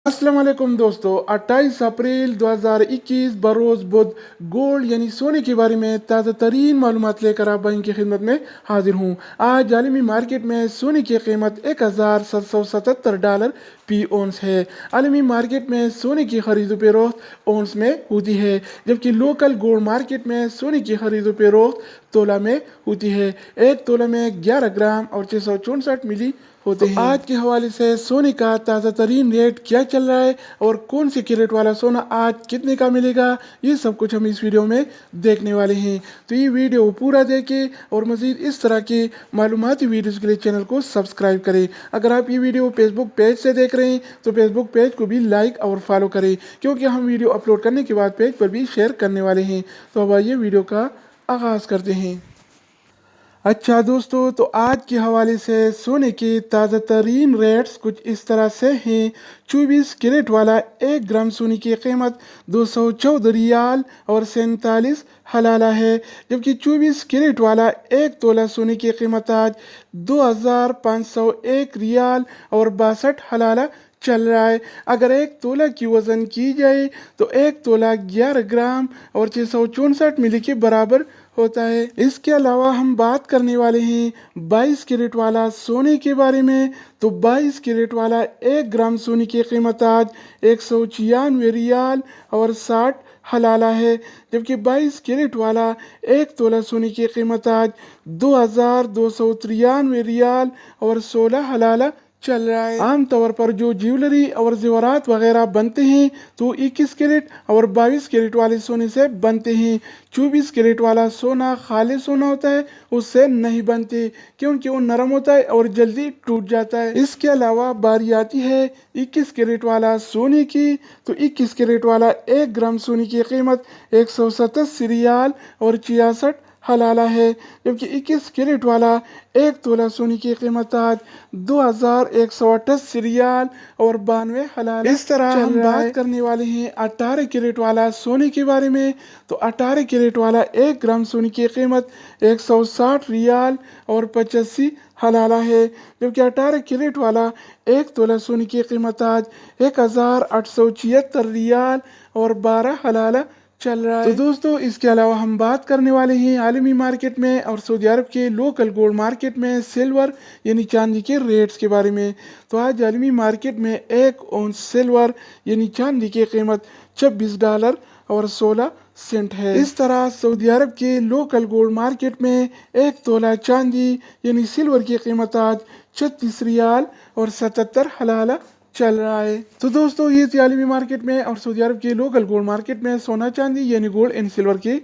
अस्सलाम वालेकुम दोस्तों, 28 अप्रैल 2021 बरोज़ बुध गोल्ड यानी सोने के बारे में ताज़ा तरीन मालूमात लेकर आप भाई की खिदमत में हाजिर हूँ। आज आलमी मार्केट में सोने की कीमत $1777 फी ओंस है। आलमी मार्केट में सोने की खरीदो फरोख्त ओंस में होती है, जबकि लोकल गोल्ड मार्केट में सोने की खरीदो फरोख्त तोला में होती है। एक तोला में 11 ग्राम और 664 मिली होते हैं। आज के हवाले से सोने का ताज़ा तरीन रेट क्या चल रहा है और कौन सी कैरेट वाला सोना आज कितने का मिलेगा, ये सब कुछ हम इस वीडियो में देखने वाले हैं। तो ये वीडियो पूरा देखें और मज़ीद इस तरह के मालूमाती वीडियोज़ के लिए चैनल को सब्सक्राइब करें। अगर आप ये वीडियो फेसबुक पेज से देख रहे हैं तो फेसबुक पेज को भी लाइक और फॉलो करें, क्योंकि हम वीडियो अपलोड करने के बाद पेज पर भी शेयर करने वाले हैं। तो अब आइए वीडियो का आगाज़ करते हैं। अच्छा दोस्तों, तो आज के हवाले से सोने के ताज़ा तरीन रेट्स कुछ इस तरह से हैं। 24 कैरेट वाला 1 ग्राम सोने की कीमत 214 रियाल और 47 हलाला है, जबकि 24 कैरेट वाला 1 तोला सोने की कीमत आज 2501 रियाल और 62 हलाला चल रहा है। अगर 1 तोला की वज़न की जाए तो 1 तोला 11 ग्राम और 664 मिली के बराबर होता है। इसके अलावा हम बात करने वाले हैं 22 कैरेट वाला सोने के बारे में। तो 22 कैरेट वाला 1 ग्राम सोने की कीमत आज 196 रियाल और 60 हलाला है, जबकि 22 कैरेट वाला 1 तोला सोने की कीमत आज 2293 रियाल और 16 हलाला चल रहा है। आम तौर पर जो ज्वेलरी और जेवरात वगैरह बनते हैं तो 21 कैरेट और 22 कैरेट वाले सोने से बनते हैं। 24 कैरेट वाला सोना खाली सोना होता है, उससे नहीं बनते, क्योंकि वो नरम होता है और जल्दी टूट जाता है। इसके अलावा बारी आती है 21 कैरेट वाला सोने की। तो 21 कैरेट वाला 1 ग्राम सोने की कीमत 187 रियाल और 66 हलाला है, जबकि 21 कैरेट वाला 1 तोला सोने की कीमत आज 2188 रियाल और 92 हलाला। इस तरह हम बात करने वाले हैं 18 कैरेट वाला सोने के बारे में। तो 18 कैरेट वाला 1 ग्राम सोने की कीमत 160 रियाल और 85 हलाला है, जबकि 18 कैरेट वाला 1 तोला सोने की कीमत आज 1876 रियाल और 12 हलाला चल रहा है। तो दोस्तों, इसके अलावा हम बात करने वाले हैं आलमी मार्केट में और सऊदी अरब के लोकल गोल्ड मार्केट में सिल्वर यानी चांदी के रेट्स के बारे में। तो आज आलमी मार्केट में 1 औंस सिल्वर यानी चांदी की कीमत $26 और 16 सेंट है। इस तरह सऊदी अरब के लोकल गोल्ड मार्केट में 1 तोला चांदी यानी सिल्वर की कीमत आज 36 रियाल और 77 हलाला चल रहा है। तो दोस्तों, ये थी आलमी मार्केट में और सऊदी अरब के लोकल गोल्ड मार्केट में सोना चांदी यानी गोल्ड एंड सिल्वर की